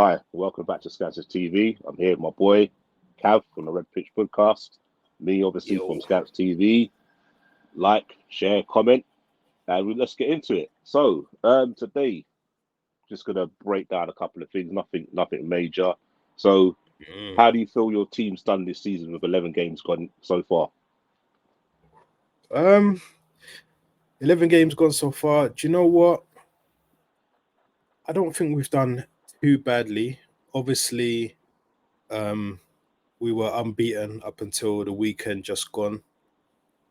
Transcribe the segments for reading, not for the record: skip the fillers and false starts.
Hi, welcome back to Scouts TV. I'm here with my boy, Cav from the Red Pitch Podcast. Me, obviously, from Yo. Scouts TV. Like, share, comment, and let's get into it. So, today, just gonna break down a couple of things. Nothing major. So, how do you feel your team's done this season with 11 games gone so far? 11 games gone so far. Do you know what? I don't think we've done too badly. Obviously, we were unbeaten up until the weekend just gone.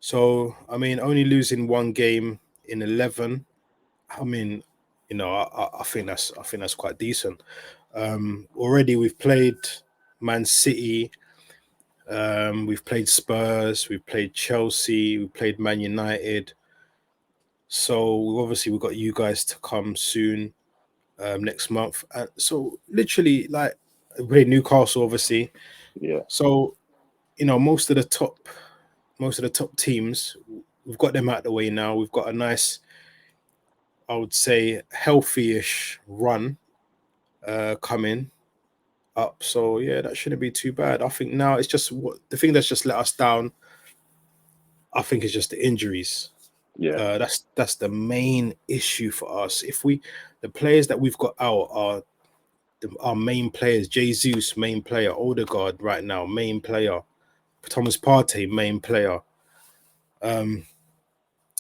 So, only losing one game in 11. I think that's quite decent. Already we've played Man City. We've played Spurs. We've played Chelsea. We played Man United. So we've got you guys to come soon, next month. And so literally, like, we played Newcastle, obviously. Yeah, So most of the top teams, we've got them out of the way now. We've got a nice, I would say, healthy-ish run coming up. So yeah, that shouldn't be too bad. I think now it's just the thing that's just let us down. I think is just the injuries. yeah, That's the main issue for us. The players that we've got out are our main players. Jesus, main player. Odegaard right now, main player. Thomas Partey, main player.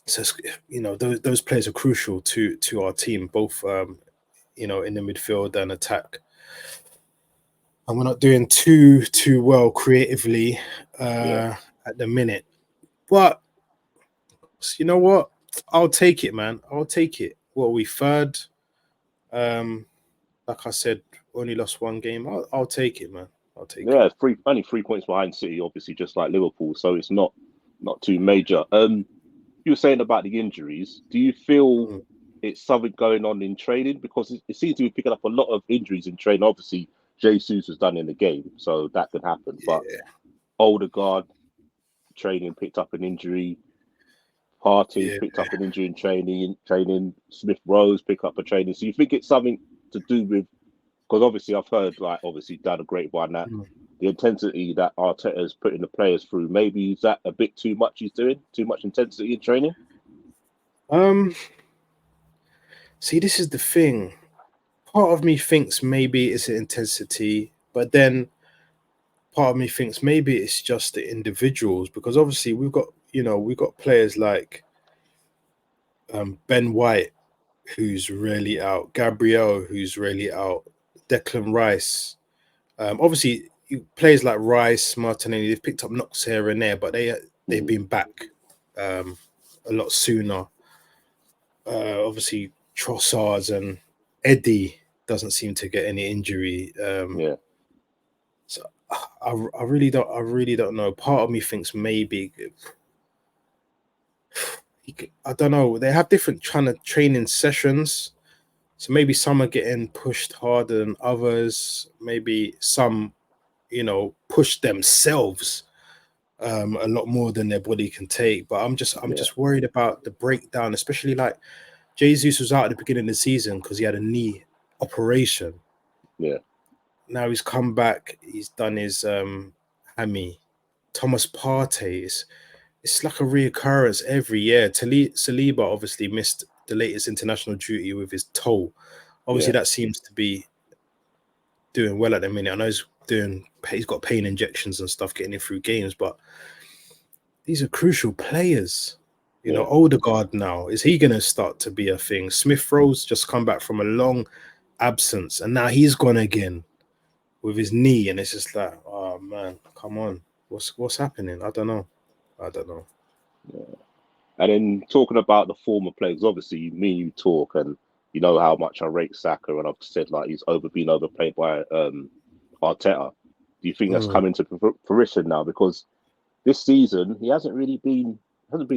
So those players are crucial to our team, both in the midfield and attack. And we're not doing too well creatively yeah. at the minute. But you know what? I'll take it, man. I'll take it. What are we, third? Like I said, only lost one game. I'll take it, man. I'll take it. Yeah, only 3 points behind City, obviously, just like Liverpool. So it's not too major. You were saying about the injuries. Do you feel Mm. it's something going on in training? Because it seems to be picking up a lot of injuries in training. Obviously, Jesus was done in the game, so that could happen. But Yeah, Odegaard training picked up an injury. Partey's yeah. picked up an injury in training. Smith Rose picked up a training. So you think it's something to do with? Because obviously, I've heard obviously down a grapevine that Mm. the intensity that Arteta is putting the players through. Maybe is that a bit too much? He's doing too much intensity in training. Um, See, this is the thing. Part of me thinks maybe it's an intensity, but then part of me thinks maybe it's just the individuals because obviously we've got players like Ben White, who's really out, Gabriel, who's really out, Declan Rice. Obviously, players like Rice, Martinelli, they've picked up knocks here and there, but they've Mm, been back um, a lot sooner. Obviously, Trossards and Eddie doesn't seem to get any injury. yeah, So I really don't know. Part of me thinks maybe I don't know. They have different kind of training sessions. So maybe some are getting pushed harder than others. Maybe some, push themselves a lot more than their body can take. But I'm yeah, just worried about the breakdown, especially like Jesus was out at the beginning of the season because he had a knee operation. yeah, Now he's come back. He's done his hammy. Thomas Partey is it's like a reoccurrence every year. Saliba obviously missed the latest international duty with his toe. Obviously, yeah, that seems to be doing well at the minute. I know he's got pain injections and stuff getting him through games, but these are crucial players. yeah, Odegaard now, is he going to start to be a thing? Smith Rowe's just come back from a long absence and now he's gone again with his knee. And it's just like, oh man, come on. What's happening? I don't know. I don't know. yeah. And then talking about the former players, obviously me and you talk, and you know how much I rate Saka, and I've said like he's been overplayed by Arteta. Do you think that's Mm, coming to fruition now? Because this season he hasn't been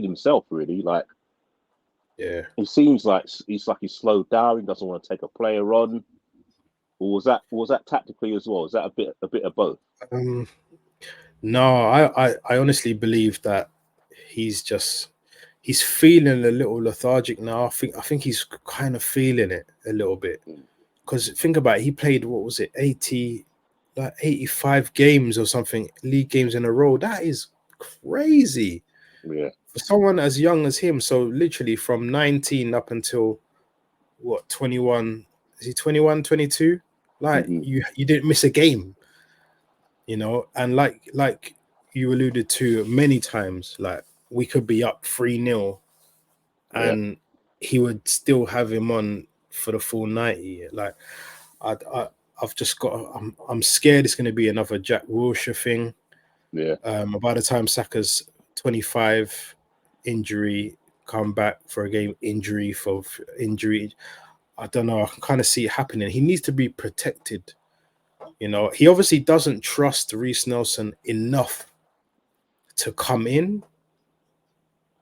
himself really. Like yeah. he seems like he's slowed down. He doesn't want to take a player on. Or was that tactically as well? Is that a bit of both? Um, no, I honestly believe that he's just he's feeling a little lethargic now. I think he's kind of feeling it a little bit. because think about it, he played, what was it, 85 games or something, league games in a row. That is crazy Yeah. for someone as young as him. So literally from 19 up until what, 21? Is he 21, 22? Like Hmm. you didn't miss a game, and like you alluded to many times, like we could be up 3-0 Yeah. and he would still have him on for the full 90. Like I I've just got, I'm scared it's going to be another Jack Wilshere thing. Yeah. By the time Saka's 25, injury, come back for a game, injury for injury. I don't know. I can kind of see it happening. He needs to be protected. He obviously doesn't trust Reece Nelson enough to come in.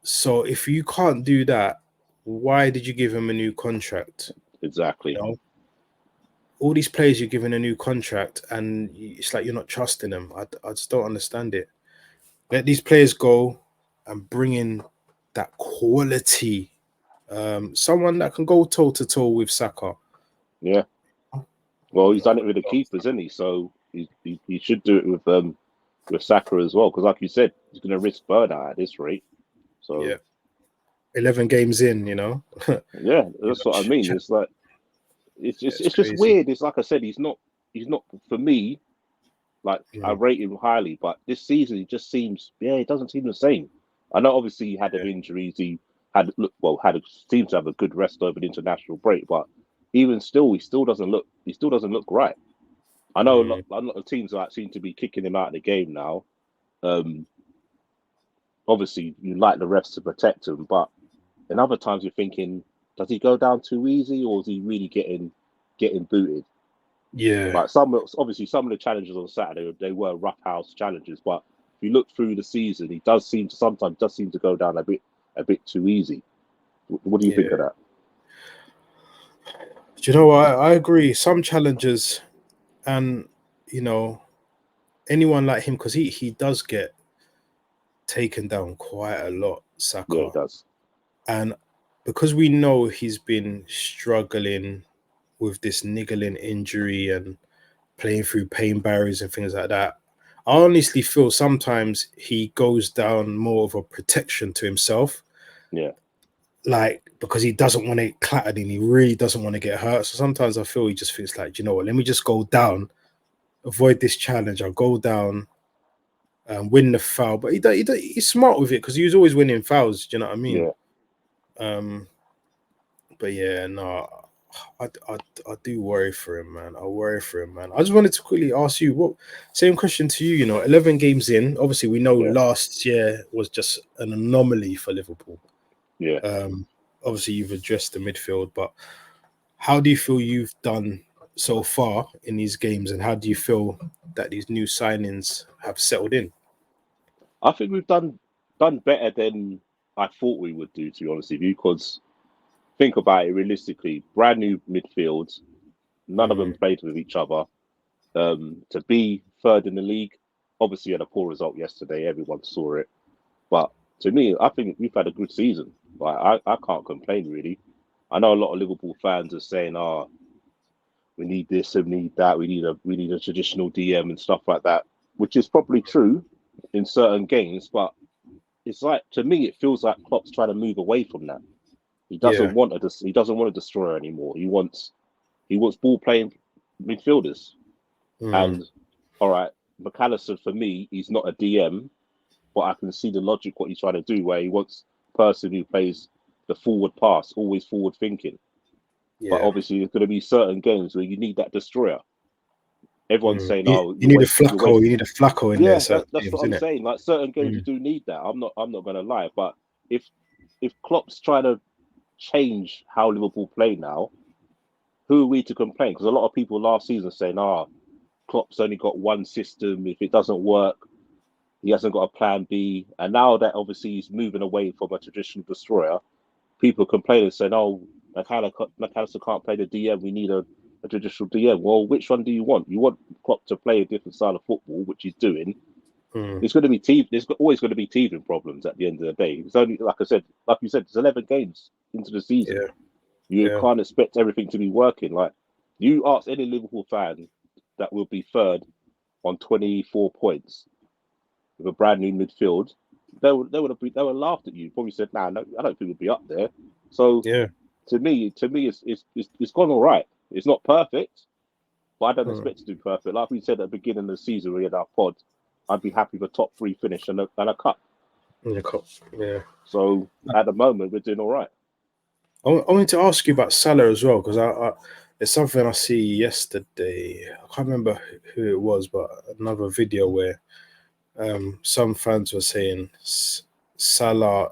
So if you can't do that, why did you give him a new contract? Exactly. All these players you're giving a new contract, and it's like you're not trusting them. I just don't understand it. Let these players go and bring in that quality, someone that can go toe to toe with Saka. Yeah. Well, he's done it with the keepers, isn't he? So he should do it with Saka as well, because like you said, he's going to risk burnout at this rate. Yeah, So 11 games in, yeah, that's what I mean. It's like it's it's just crazy. weird. It's like I said, he's not for me. Like I Mm, rate him highly, but this season he just seems, it doesn't seem the same. I know obviously he had yeah, the injuries. He seems to have a good rest over the international break, but even still, he still doesn't look right. I know mm, a lot of teams like seem to be kicking him out of the game now. Um, Obviously you like the refs to protect him, but in other times you're thinking, does he go down too easy, or is he really getting booted? yeah, Like obviously some of the challenges on Saturday they were rough house challenges, but if you look through the season, he sometimes does seem to go down a bit too easy. What do you think yeah. of that? Do you know what? I agree. Some challenges, and you know, anyone like him, because he does get taken down quite a lot, Yeah, Saka. it does. And because we know he's been struggling with this niggling injury and playing through pain barriers and things like that, I honestly feel sometimes he goes down more of a protection to himself, Yeah, like because he doesn't want to get clattered and he really doesn't want to get hurt. So sometimes I feel he just thinks like, you know what, let me just go down, avoid this challenge. I'll go down and win the foul. But he's smart with it because he was always winning fouls. Do you know what I mean? yeah, Um, but yeah, no, I do worry for him, man. I worry for him, man. I just wanted to quickly ask you, what same question to you. 11 games in. Obviously, we know yeah, last year was just an anomaly for Liverpool. yeah. Um, Obviously, you've addressed the midfield, but how do you feel you've done so far in these games, and how do you feel that these new signings have settled in? I think we've done better than I thought we would do, to be honest with you, because think about it realistically, brand new midfields, none of them Mm, played with each other. To be third in the league, obviously had a poor result yesterday. Everyone saw it, but to me, I think we've had a good season. Like I can't complain really. I know a lot of Liverpool fans are saying, "Oh, we need this and we need that. We need a traditional DM and stuff like that," which is probably true in certain games. But it's like to me, it feels like Klopp's trying to move away from that. yeah. He doesn't want a destroyer anymore. He wants ball playing midfielders. Mm, And all right, McAllister for me, he's not a DM, but I can see the logic what he's trying to do, where he wants a person who plays the forward pass, always forward thinking. But yeah. obviously, there's going to be certain games where you need that destroyer. Everyone's saying, You, "Oh, you need a Flacco. You need a Flacco in there, Yeah, certain that's games, what I'm isn't it? saying. Like certain games, you Mm, do need that. I'm not going to lie. But if if Klopp's trying to change how Liverpool play now, who are we to complain? Because a lot of people last season saying, "Ah, Klopp's only got one system. If it doesn't work, he hasn't got a plan B." And now that obviously he's moving away from a traditional destroyer, people complaining saying, "Oh, McAllister can't play the DM. We need a traditional DM." Well, which one do you want? You want Klopp to play a different style of football, which he's doing. mm, There's going to be always going to be teething problems at the end of the day. It's only like you said, it's 11 games into the season. yeah, You yeah. can't expect everything to be working. Like You ask any Liverpool fan that will be third on 24 points with a brand new midfield, they would have laughed at you. Probably said, "Nah, no, I don't think we'll be up there." So Yeah. to me, it's gone all right. It's not perfect, but I don't expect it to be perfect. Like we said at the beginning of the season, we had our pod. I'd be happy with a top 3 finish and a cup. Yeah. So at the moment, we're doing all right. I wanted to ask you about Salah as well, because it's something I see yesterday. I can't remember who it was, but another video where some fans were saying Salah,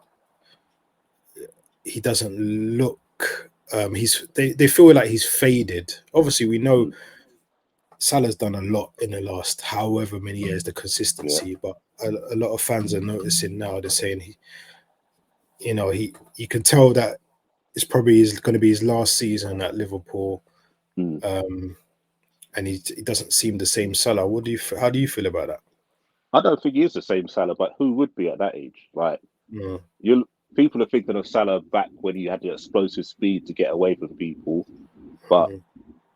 he doesn't look. They feel like he's faded. Obviously, we know Salah's done a lot in the last however many years, the consistency, but a lot of fans are noticing now. They're saying you can tell that it's probably going to be his last season at Liverpool, and he doesn't seem the same Salah. How do you feel about that? I don't think he is the same Salah, but who would be at that age? Like people are thinking of Salah back when he had the explosive speed to get away from people,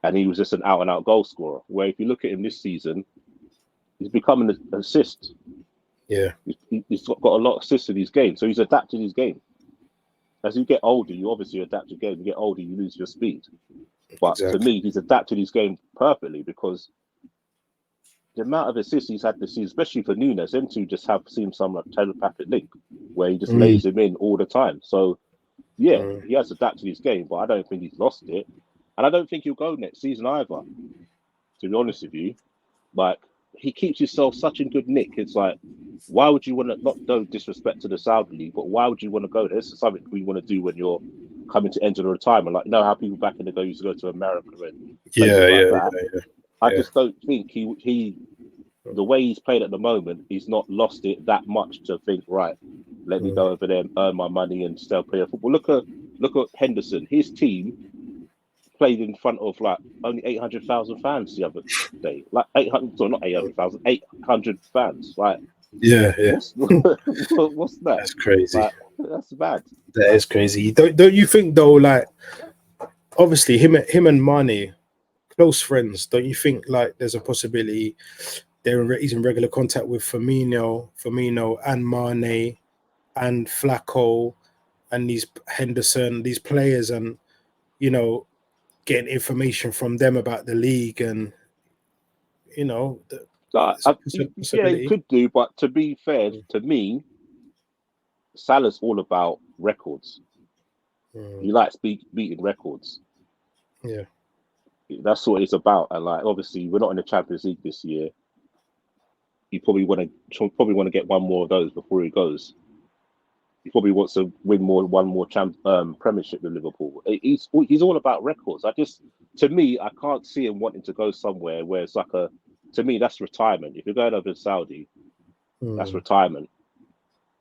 and he was just an out and out goal scorer. Where if you look at him this season, he's becoming an assist. Yeah, he's got a lot of assists in his game, so he's adapted his game. As you get older, you obviously adapt your game. You get older, you lose your speed. But to me, he's adapted his game perfectly because the amount of assists he's had this season, especially for Nunes, them two just seem some like telepathic link where he just lays him in all the time. So yeah, he has adapted his game, but I don't think he's lost it, and I don't think he'll go next season either. To be honest with you, like he keeps himself such in good nick. It's like, why would you want to not do disrespect to the Saudi League, but why would you want to go there? This is something we want to do when you're coming to end of the retirement. Like, you know how people back in the day used to go to America and places like that. I just don't think he the way he's played at the moment, he's not lost it that much to think, right, let me go over there and earn my money and still play football. Look at Henderson. His team played in front of like only 800,000 fans the other day. Like 800, so not 800,000, 800 fans. Like, what's that? That's crazy. Like, that's bad. That is crazy. Don't you think though? Like, obviously, him and Mane, close friends. Don't you think like there's a possibility he's in regular contact with Firmino and Mane and Flacco and these Henderson, these players, and getting information from them about the league and yeah, it could do, but to be fair to me, Salah's all about records. He likes beating records. Yeah, that's what it's about. And like, obviously, we're not in the Champions League this year. You probably want to get one more of those before he goes. He probably wants to win one more Premiership with Liverpool. He's all about records. To me, I can't see him wanting to go somewhere where it's like to me, that's retirement. If you're going over to Saudi, that's retirement.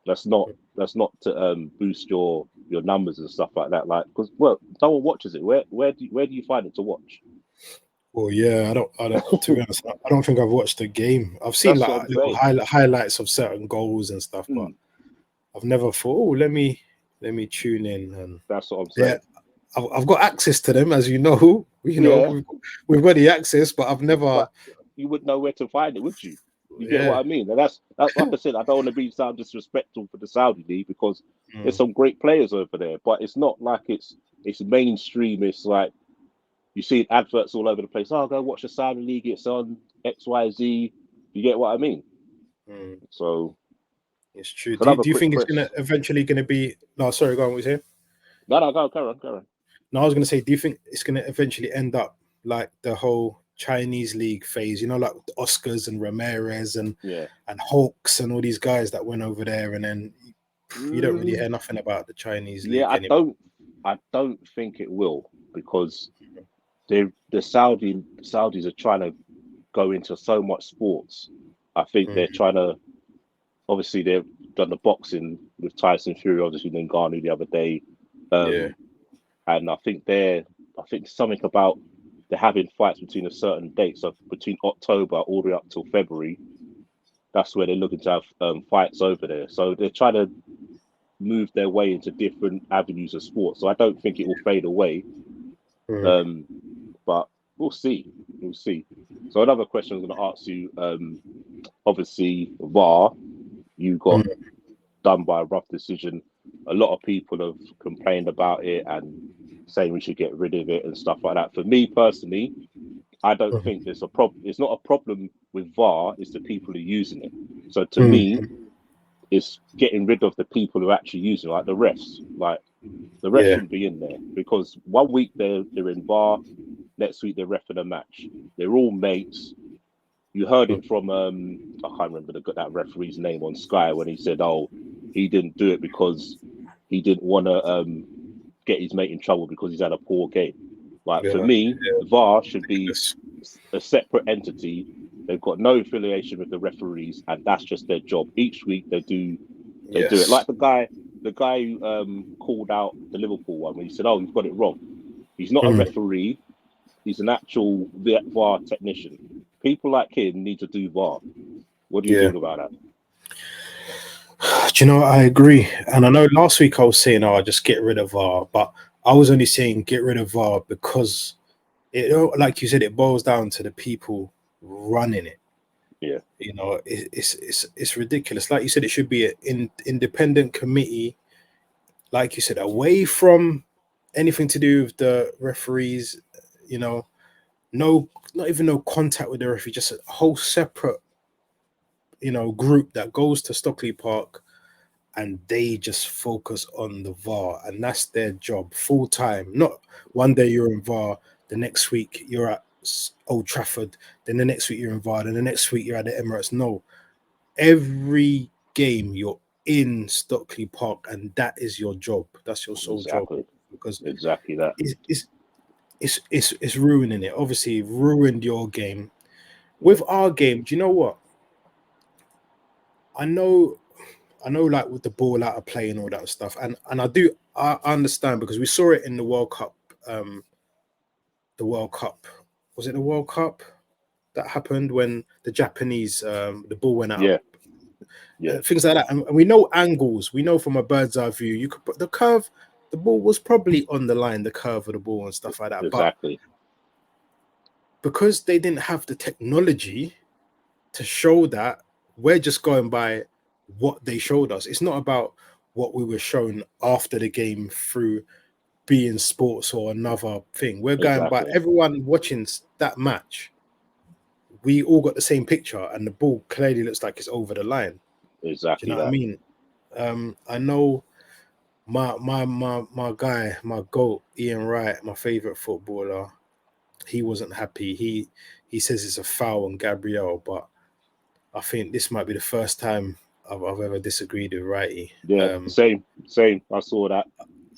That's not to boost your numbers and stuff like that. Like, because no one watches it. Where do you find it to watch? Well, yeah, I don't. To be honest, I don't think I've watched a game. I've seen like little highlights of certain goals and stuff, but I've never thought, let me tune in. And that's what I'm saying. Yeah, I've got access to them, as you know. We've got the access, but I've never. But you wouldn't know where to find it, would you? You get what I mean? And that's like I said. I don't want to sound disrespectful for the Saudi league because there's some great players over there, but it's not like it's mainstream. It's like you see adverts all over the place. Oh, go watch the Saudi league. It's on XYZ. You get what I mean? So it's true. Do you think it's eventually going to be? No, sorry, go on. What was here? No, go on. No, I was going to say, do you think it's going to eventually end up like the whole Chinese league phase? You know, like the Oscars and Ramirez and Hawks and all these guys that went over there, and then you don't really hear nothing about the Chinese league anymore. I don't think it will, because the Saudis are trying to go into so much sports. I think they're trying to. Obviously, they've done the boxing with Tyson Fury, obviously, in Ngannou the other day. And I think something about they're having fights between a certain date, so between October all the way up till February. That's where they're looking to have fights over there. So they're trying to move their way into different avenues of sport. So I don't think it will fade away. But we'll see. We'll see. So another question I was going to ask you. Obviously, VAR, you got Mm, done by a rough decision. A lot of people have complained about it and saying we should get rid of it and stuff like that. For me personally, I don't mm, think there's a problem. It's not a problem with VAR. It's the people who are using it. So to me, mm, it's getting rid of the people who are actually using it, like the refs. Like the refs yeah, shouldn't be in there because one week they're in VAR, next week they're ref in a match. They're all mates. You heard mm, it from I can't remember that referee's name on Sky when he said, "Oh, he didn't do it because he didn't want to get his mate in trouble because he's had a poor game." Like for yeah, me, VAR should be ridiculous. a separate entity. They've got no affiliation with the referees, and that's just their job. Each week they do it. Yes. Like the guy who called out the Liverpool one when he said, "Oh, you've got it wrong." He's not a Mm, referee. He's an actual VAR technician. People like him need to do VAR. What do you yeah. think about that? Do you know what? I agree. And I know last week I was saying, oh, just get rid of VAR, but I was only saying get rid of VAR because it, like you said, it boils down to the people running it. Yeah, You know, it's ridiculous. Like you said, it should be an independent committee, like you said, away from anything to do with the referees. You know, no, not even no contact with the referee, just a whole separate, group that goes to Stockley Park and they just focus on the VAR, and that's their job full time. Not one day you're in VAR, the next week you're at Old Trafford, then the next week you're in VAR, then the next week you're at the Emirates. No, every game you're in Stockley Park, and that is your job. That's your sole job exactly, because exactly that. it's it's it's ruining it. Obviously, ruined your game. With our game, do you know what? I know like with the ball out of play and all that stuff, and I understand because we saw it in the World Cup. The World Cup, was it the World Cup that happened when the Japanese the ball went out, Yeah, yeah, things like that, and we know angles. We know from a bird's eye view, you could put the curve. The ball was probably on the line, the curve of the ball and stuff like that. But exactly. because they didn't have the technology to show that, we're just going by what they showed us. It's not about what we were shown after the game through being sports or another thing. We're going by Exactly. everyone watching that match. We all got the same picture, and the ball clearly looks like it's over the line. Do you Exactly know what I that. mean? I know my guy, my goat, Ian Wright, my favorite footballer. He wasn't happy. He says it's a foul on Gabriel, but I think this might be the first time I've ever disagreed with Righty. Yeah, same, same. I saw that.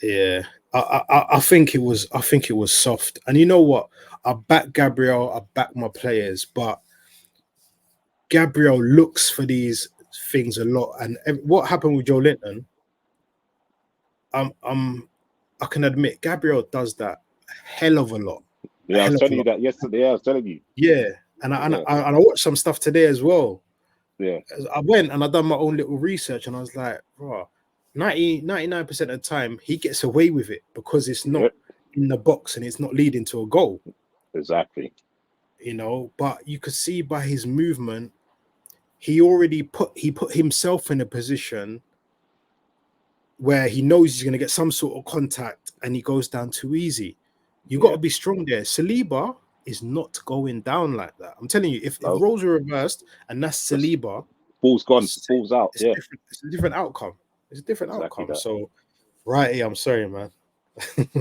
Yeah, I think it was soft. And you know what? I back Gabriel. I back my players, but Gabriel looks for these things a lot. And what happened with Joe Linton? Um, I can admit Gabriel does that a hell of a lot, a Yeah, I was hell of a telling you lot. that yesterday. Yeah, I was telling you. Yeah, and Yeah, I watched some stuff today as well. yeah, I went and I done my own little research, and I was like, bro, 99% of the time he gets away with it because it's yeah. not in the box and it's not leading to a goal, Exactly. But you could see by his movement, he put himself in a position where he knows he's going to get some sort of contact and he goes down too easy. You got Yeah. to be strong there. Saliba is not going down like that. I'm telling you, if No, roles are reversed and that's that's Saliba, ball's gone. Ball's out. it's Yeah, different. It's a different outcome. It's a different exactly outcome. that. So, righty, I'm sorry, man.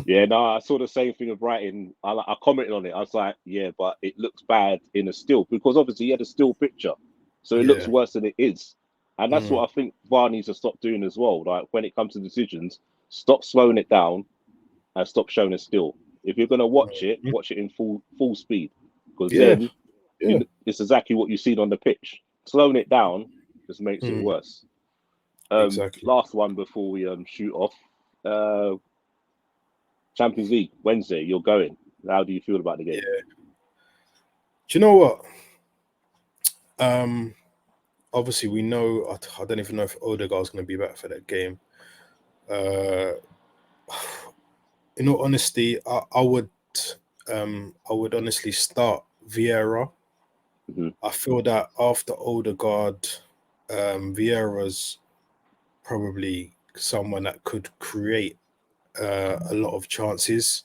Yeah, no, I saw the same thing of writing. I commented on it. I was like, yeah, but it looks bad in a still because obviously he had a still picture, so it looks Yeah. worse than it is. And that's Mm. what I think VAR needs to stop doing as well. Like when it comes to decisions, stop slowing it down and stop showing a still. If you're gonna Mm. watch it in full speed, because Yeah. then Yeah. it's exactly what you've seen on the pitch. Slowing it down just makes it Mm. worse. Exactly. Last one before we shoot off. Uh, Champions League Wednesday. You're going. How do you feel about the game? Yeah. Do you know what? Um, Obviously we know. I don't even know if Odegaard's going to be back for that game. Uh, in all honesty, I would. I would honestly start Vieira. Mhm. I feel that after Odegaard, Vieira's probably someone that could create a lot of chances.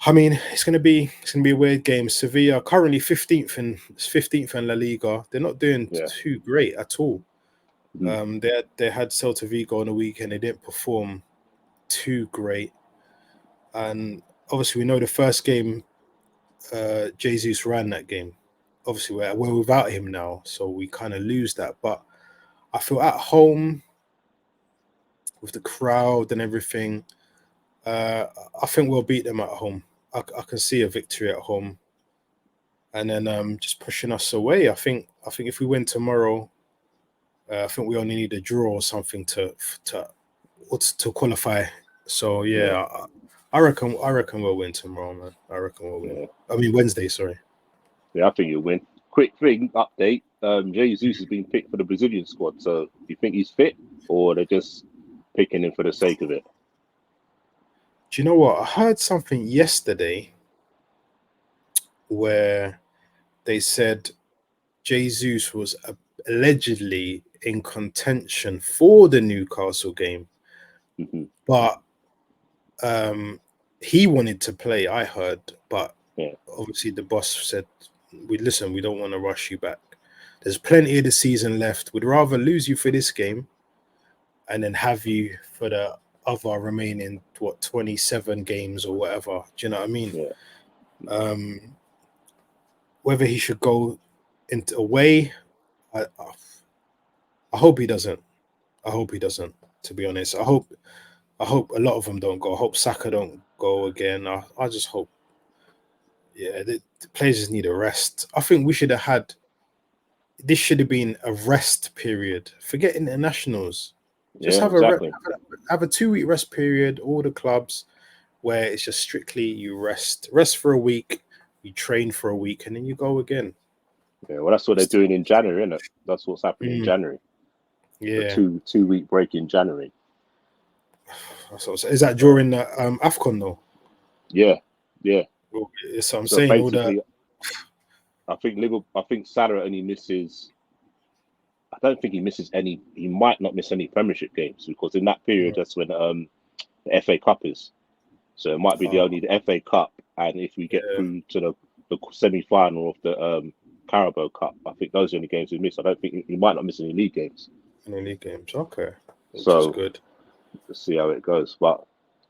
I mean, it's gonna be a weird game. Sevilla currently 15th in La Liga. They're not doing Yeah. too great at all. Mhm. They had Celta Vigo on the weekend. They didn't perform too great, and obviously we know the first game, Jesus ran that game. Obviously we're without him now, so we kind of lose that. But I feel at home with the crowd and everything, uh, I think we'll beat them at home. I can see a victory at home, and then just pushing us away. I think if we win tomorrow, I think we only need a draw or something to qualify. So Yeah. yeah, I reckon we'll win tomorrow, man. I reckon we'll win. Yeah. I mean Wednesday, sorry. Yeah. I think you'll win. Quick thing update. Jesus has been picked for the Brazilian squad. So do you think he's fit, or they're just picking him for the sake of it? Do you know what? I heard something yesterday where they said Jesus was allegedly in contention for the Newcastle game, Hmm. but he wanted to play. I heard, but Yeah. obviously the boss said, "We listen. We don't want to rush you back. There's plenty of the season left. We'd rather lose you for this game and then have you for the other remaining 27 games or whatever." Do you know what I mean? Yeah. Um, whether he should go into away, I hope he doesn't. I hope he doesn't. To be honest, I hope a lot of them don't go. I hope Saka don't go again. I just hope. Yeah, the players just need a rest. I think we should have had. This should have been a rest period. Forget internationals. Just Yeah. Exactly. have a 2 week rest period. All the clubs where it's just strictly you rest for a week, you train for a week, and then you go again. Yeah. Well, that's what they're doing in January, isn't it? That's what's happening in Mm, January. The yeah. two-week break in January. So is that during the Afcon though? Yeah. Yeah. Well, it's what I'm So saying. All the basically, I think Liverpool. I think Salah only misses. I don't think he misses any. He might not miss any Premiership games because in that period that's when the FA Cup is. So it might be the oh, only the FA Cup, and if we get yeah, through to the semi-final of the Carabao Cup, I think those are the only games we miss. I don't think he might not miss any league games. in the league games. Okay, which is So good. let's see how it goes. But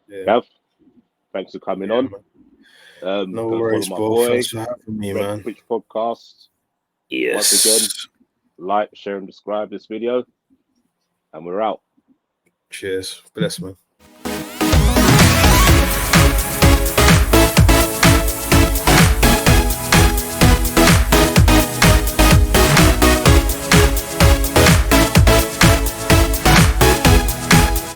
Yeah, Gav, thanks for coming yeah, on. man. No Go follow worries, my bro. boy, Thanks for having me, Red man. Pitch Podcast. Once again, Yes. like, share, and subscribe this video, and we're out. Cheers. Bless, man.